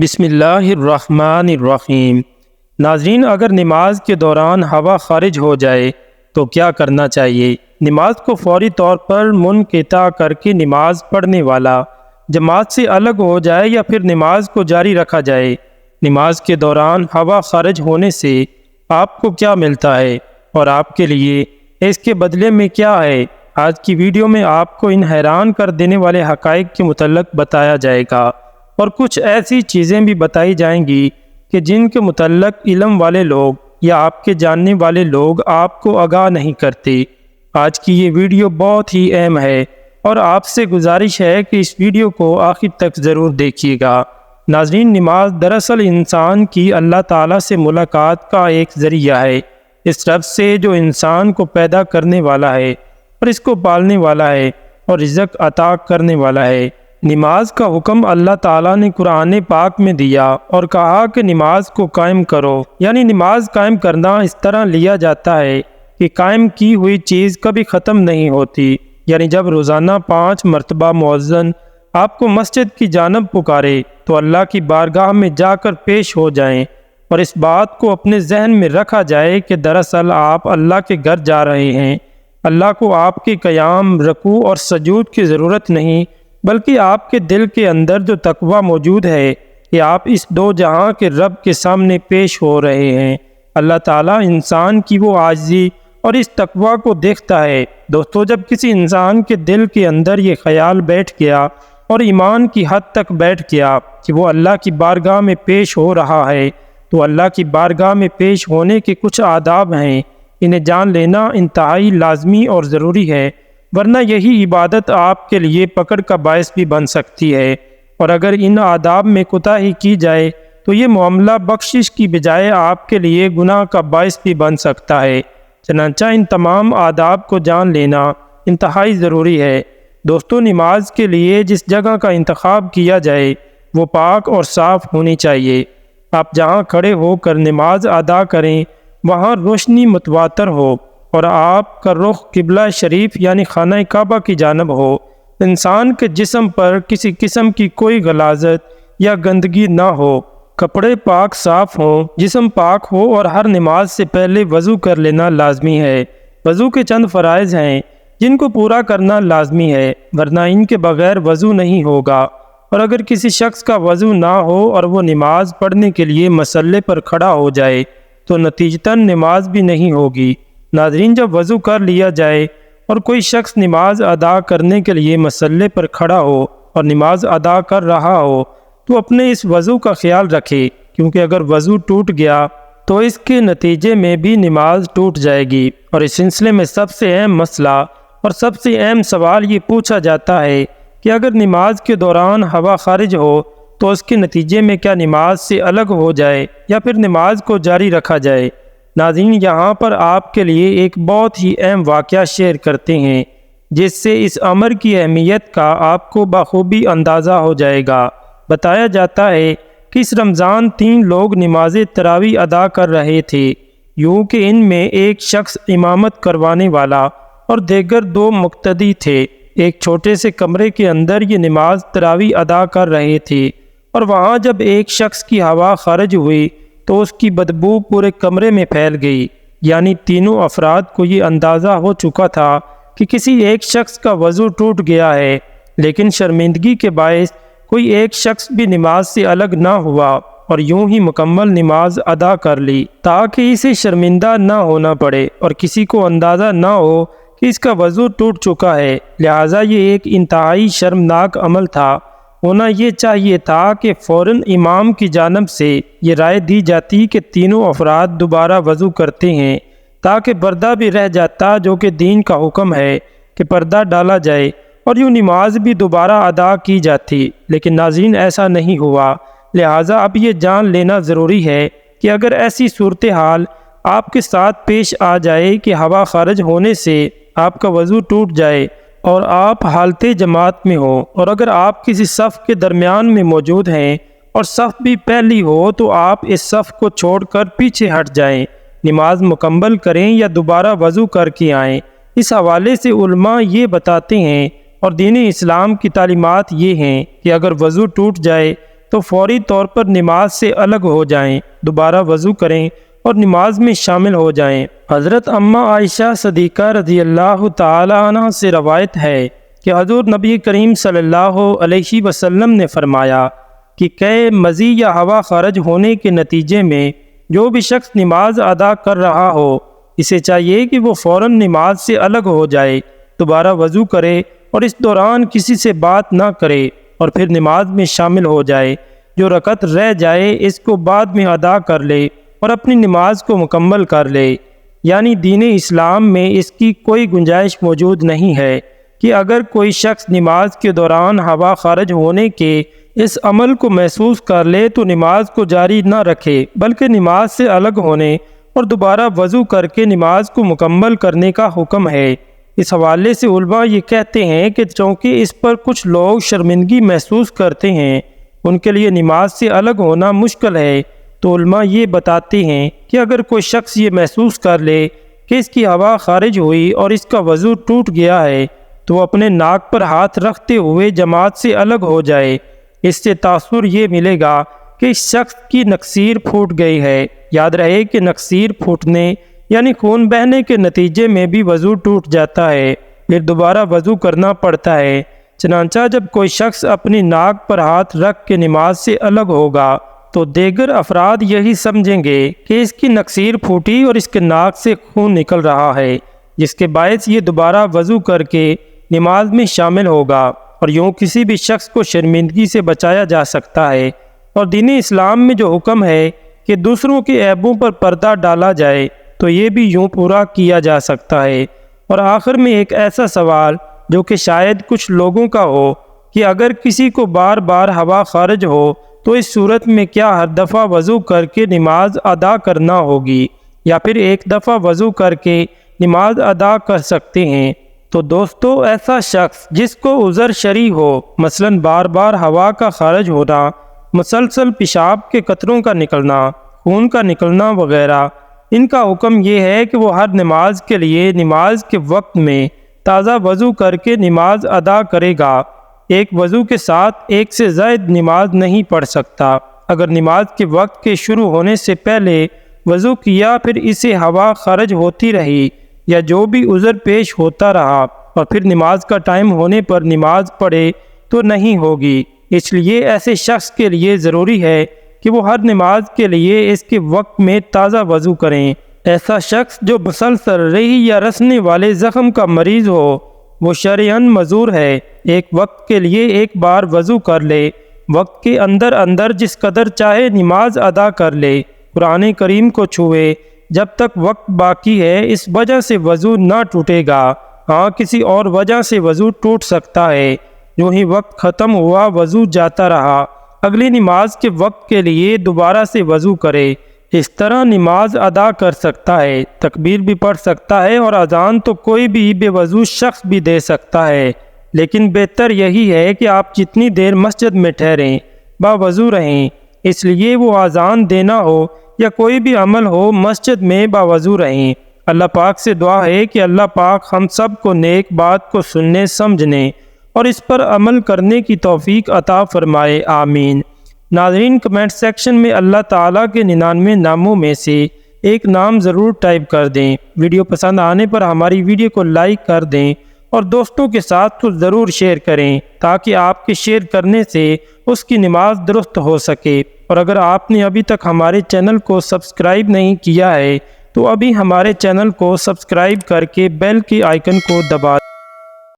بسم اللہ الرحمن الرحیم۔ ناظرین، اگر نماز کے دوران ہوا خارج ہو جائے تو کیا کرنا چاہیے؟ نماز کو فوری طور پر منقطع کر کے نماز پڑھنے والا جماعت سے الگ ہو جائے یا پھر نماز کو جاری رکھا جائے؟ نماز کے دوران ہوا خارج ہونے سے آپ کو کیا ملتا ہے اور آپ کے لیے اس کے بدلے میں کیا ہے؟ آج کی ویڈیو میں آپ کو ان حیران کر دینے والے حقائق کے متعلق بتایا جائے گا اور کچھ ایسی چیزیں بھی بتائی جائیں گی کہ جن کے متعلق علم والے لوگ یا آپ کے جاننے والے لوگ آپ کو آگاہ نہیں کرتے۔ آج کی یہ ویڈیو بہت ہی اہم ہے اور آپ سے گزارش ہے کہ اس ویڈیو کو آخر تک ضرور دیکھیے گا۔ ناظرین، نماز دراصل انسان کی اللہ تعالیٰ سے ملاقات کا ایک ذریعہ ہے۔ اس رب سے جو انسان کو پیدا کرنے والا ہے اور اس کو پالنے والا ہے اور رزق عطا کرنے والا ہے۔ نماز کا حکم اللہ تعالیٰ نے قرآن پاک میں دیا اور کہا کہ نماز کو قائم کرو، یعنی نماز قائم کرنا اس طرح لیا جاتا ہے کہ قائم کی ہوئی چیز کبھی ختم نہیں ہوتی، یعنی جب روزانہ 5 مرتبہ مؤذن آپ کو مسجد کی جانب پکارے تو اللہ کی بارگاہ میں جا کر پیش ہو جائیں اور اس بات کو اپنے ذہن میں رکھا جائے کہ دراصل آپ اللہ کے گھر جا رہے ہیں۔ اللہ کو آپ کے قیام، رکوع اور سجود کی ضرورت نہیں، بلکہ آپ کے دل کے اندر جو تقوی موجود ہے کہ آپ اس دو جہاں کے رب کے سامنے پیش ہو رہے ہیں۔ اللہ تعالیٰ انسان کی وہ عاجزی اور اس تقوی کو دیکھتا ہے۔ دوستو، جب کسی انسان کے دل کے اندر یہ خیال بیٹھ گیا اور ایمان کی حد تک بیٹھ گیا کہ وہ اللہ کی بارگاہ میں پیش ہو رہا ہے، تو اللہ کی بارگاہ میں پیش ہونے کے کچھ آداب ہیں، انہیں جان لینا انتہائی لازمی اور ضروری ہے، ورنہ یہی عبادت آپ کے لیے پکڑ کا باعث بھی بن سکتی ہے، اور اگر ان آداب میں کوتاہی کی جائے تو یہ معاملہ بخشش کی بجائے آپ کے لیے گناہ کا باعث بھی بن سکتا ہے۔ چنانچہ ان تمام آداب کو جان لینا انتہائی ضروری ہے۔ دوستو، نماز کے لیے جس جگہ کا انتخاب کیا جائے وہ پاک اور صاف ہونی چاہیے۔ آپ جہاں کھڑے ہو کر نماز ادا کریں وہاں روشنی متواتر ہو اور آپ کا رخ قبلہ شریف یعنی خانہ کعبہ کی جانب ہو۔ انسان کے جسم پر کسی قسم کی کوئی غلاظت یا گندگی نہ ہو، کپڑے پاک صاف ہوں، جسم پاک ہو اور ہر نماز سے پہلے وضو کر لینا لازمی ہے۔ وضو کے چند فرائض ہیں جن کو پورا کرنا لازمی ہے، ورنہ ان کے بغیر وضو نہیں ہوگا، اور اگر کسی شخص کا وضو نہ ہو اور وہ نماز پڑھنے کے لیے مصلی پر کھڑا ہو جائے تو نتیجتاً نماز بھی نہیں ہوگی۔ ناظرین، جب وضو کر لیا جائے اور کوئی شخص نماز ادا کرنے کے لیے مصلی پر کھڑا ہو اور نماز ادا کر رہا ہو تو اپنے اس وضو کا خیال رکھے، کیونکہ اگر وضو ٹوٹ گیا تو اس کے نتیجے میں بھی نماز ٹوٹ جائے گی۔ اور اس سلسلے میں سب سے اہم مسئلہ اور سب سے اہم سوال یہ پوچھا جاتا ہے کہ اگر نماز کے دوران ہوا خارج ہو تو اس کے نتیجے میں کیا نماز سے الگ ہو جائے یا پھر نماز کو جاری رکھا جائے؟ ناظرین، یہاں پر آپ کے لیے ایک بہت ہی اہم واقعہ شیئر کرتے ہیں جس سے اس امر کی اہمیت کا آپ کو بخوبی اندازہ ہو جائے گا۔ بتایا جاتا ہے کہ اس رمضان 3 لوگ نماز تراویح ادا کر رہے تھے، یوں کہ ان میں ایک شخص امامت کروانے والا اور دیگر 2 مقتدی تھے۔ ایک چھوٹے سے کمرے کے اندر یہ نماز تراویح ادا کر رہے تھے، اور وہاں جب ایک شخص کی ہوا خارج ہوئی تو اس کی بدبو پورے کمرے میں پھیل گئی، یعنی تینوں افراد کو یہ اندازہ ہو چکا تھا کہ کسی ایک شخص کا وضو ٹوٹ گیا ہے، لیکن شرمندگی کے باعث کوئی ایک شخص بھی نماز سے الگ نہ ہوا اور یوں ہی مکمل نماز ادا کر لی تاکہ اسے شرمندہ نہ ہونا پڑے اور کسی کو اندازہ نہ ہو کہ اس کا وضو ٹوٹ چکا ہے۔ لہٰذا یہ ایک انتہائی شرمناک عمل تھا۔ ہونا یہ چاہیے تھا کہ فوراً امام کی جانب سے یہ رائے دی جاتی کہ تینوں افراد دوبارہ وضو کرتے ہیں تاکہ پردہ بھی رہ جاتا، جو کہ دین کا حکم ہے کہ پردہ ڈالا جائے، اور یوں نماز بھی دوبارہ ادا کی جاتی۔ لیکن ناظرین، ایسا نہیں ہوا۔ لہٰذا اب یہ جان لینا ضروری ہے کہ اگر ایسی صورتحال آپ کے ساتھ پیش آ جائے کہ ہوا خارج ہونے سے آپ کا وضو ٹوٹ جائے اور آپ حالت جماعت میں ہو، اور اگر آپ کسی صف کے درمیان میں موجود ہیں اور صف بھی پہلی ہو، تو آپ اس صف کو چھوڑ کر پیچھے ہٹ جائیں، نماز مکمل کریں یا دوبارہ وضو کر کے آئیں۔ اس حوالے سے علماء یہ بتاتے ہیں اور دین اسلام کی تعلیمات یہ ہیں کہ اگر وضو ٹوٹ جائے تو فوری طور پر نماز سے الگ ہو جائیں، دوبارہ وضو کریں اور نماز میں شامل ہو جائیں۔ حضرت اماں عائشہ صدیقہ رضی اللہ تعالی عنہ سے روایت ہے کہ حضور نبی کریم صلی اللہ علیہ وسلم نے فرمایا کہ مزی یا ہوا خارج ہونے کے نتیجے میں جو بھی شخص نماز ادا کر رہا ہو، اسے چاہیے کہ وہ فوراً نماز سے الگ ہو جائے، دوبارہ وضو کرے اور اس دوران کسی سے بات نہ کرے اور پھر نماز میں شامل ہو جائے۔ جو رکعت رہ جائے اس کو بعد میں ادا کر لے اور اپنی نماز کو مکمل کر لے۔ یعنی دین اسلام میں اس کی کوئی گنجائش موجود نہیں ہے کہ اگر کوئی شخص نماز کے دوران ہوا خارج ہونے کے اس عمل کو محسوس کر لے تو نماز کو جاری نہ رکھے، بلکہ نماز سے الگ ہونے اور دوبارہ وضو کر کے نماز کو مکمل کرنے کا حکم ہے۔ اس حوالے سے علماء یہ کہتے ہیں کہ چونکہ اس پر کچھ لوگ شرمندگی محسوس کرتے ہیں، ان کے لیے نماز سے الگ ہونا مشکل ہے، تو علماء یہ بتاتے ہیں کہ اگر کوئی شخص یہ محسوس کر لے کہ اس کی ہوا خارج ہوئی اور اس کا وضو ٹوٹ گیا ہے تو وہ اپنے ناک پر ہاتھ رکھتے ہوئے جماعت سے الگ ہو جائے۔ اس سے تاثر یہ ملے گا کہ اس شخص کی نکسیر پھوٹ گئی ہے۔ یاد رہے کہ نکسیر پھوٹنے یعنی خون بہنے کے نتیجے میں بھی وضو ٹوٹ جاتا ہے، پھر دوبارہ وضو کرنا پڑتا ہے۔ چنانچہ جب کوئی شخص اپنی ناک پر ہاتھ رکھ کے نماز سے الگ ہوگا تو دیگر افراد یہی سمجھیں گے کہ اس کی نکسیر پھوٹی اور اس کے ناک سے خون نکل رہا ہے، جس کے باعث یہ دوبارہ وضو کر کے نماز میں شامل ہوگا، اور یوں کسی بھی شخص کو شرمندگی سے بچایا جا سکتا ہے۔ اور دین اسلام میں جو حکم ہے کہ دوسروں کے عیبوں پر پردہ ڈالا جائے تو یہ بھی یوں پورا کیا جا سکتا ہے۔ اور آخر میں ایک ایسا سوال جو کہ شاید کچھ لوگوں کا ہو کہ اگر کسی کو بار بار ہوا خارج ہو تو اس صورت میں کیا ہر دفعہ وضو کر کے نماز ادا کرنا ہوگی یا پھر ایک دفعہ وضو کر کے نماز ادا کر سکتے ہیں؟ تو دوستو، ایسا شخص جس کو عذر شرعی ہو، مثلا بار بار ہوا کا خارج ہونا، مسلسل پیشاب کے قطروں کا نکلنا، خون کا نکلنا وغیرہ، ان کا حکم یہ ہے کہ وہ ہر نماز کے لیے نماز کے وقت میں تازہ وضو کر کے نماز ادا کرے گا۔ ایک وضو کے ساتھ ایک سے زائد نماز نہیں پڑھ سکتا۔ اگر نماز کے وقت کے شروع ہونے سے پہلے وضو کیا، پھر اسے ہوا خارج ہوتی رہی یا جو بھی عذر پیش ہوتا رہا اور پھر نماز کا ٹائم ہونے پر نماز پڑھے تو نہیں ہوگی۔ اس لیے ایسے شخص کے لیے ضروری ہے کہ وہ ہر نماز کے لیے اس کے وقت میں تازہ وضو کریں۔ ایسا شخص جو مسلسل رہی یا رسنے والے زخم کا مریض ہو، وہ شرعاً معذور ہے۔ ایک وقت کے لیے ایک بار وضو کر لے، وقت کے اندر اندر جس قدر چاہے نماز ادا کر لے، قرآن کریم کو چھوئے جب تک وقت باقی ہے، اس وجہ سے وضو نہ ٹوٹے گا۔ ہاں، کسی اور وجہ سے وضو ٹوٹ سکتا ہے، یوں ہی وقت ختم ہوا، وضو جاتا رہا، اگلی نماز کے وقت کے لیے دوبارہ سے وضو کرے۔ اس طرح نماز ادا کر سکتا ہے، تکبیر بھی پڑھ سکتا ہے، اور اذان تو کوئی بھی بے وضو شخص بھی دے سکتا ہے۔ لیکن بہتر یہی ہے کہ آپ جتنی دیر مسجد میں ٹھہریں باوضو رہیں۔ اس لیے وہ اذان دینا ہو یا کوئی بھی عمل ہو، مسجد میں باوضو رہیں۔ اللہ پاک سے دعا ہے کہ اللہ پاک ہم سب کو نیک بات کو سننے، سمجھنے اور اس پر عمل کرنے کی توفیق عطا فرمائے، آمین۔ ناظرین، کمنٹ سیکشن میں اللہ تعالیٰ کے 99 ناموں میں سے ایک نام ضرور ٹائپ کر دیں۔ ویڈیو پسند آنے پر ہماری ویڈیو کو لائک کر دیں اور دوستوں کے ساتھ تو ضرور شیئر کریں تاکہ آپ کے شیئر کرنے سے اس کی نماز درست ہو سکے۔ اور اگر آپ نے ابھی تک ہمارے چینل کو سبسکرائب نہیں کیا ہے تو ابھی ہمارے چینل کو سبسکرائب کر کے بیل کے آئیکن کو دبا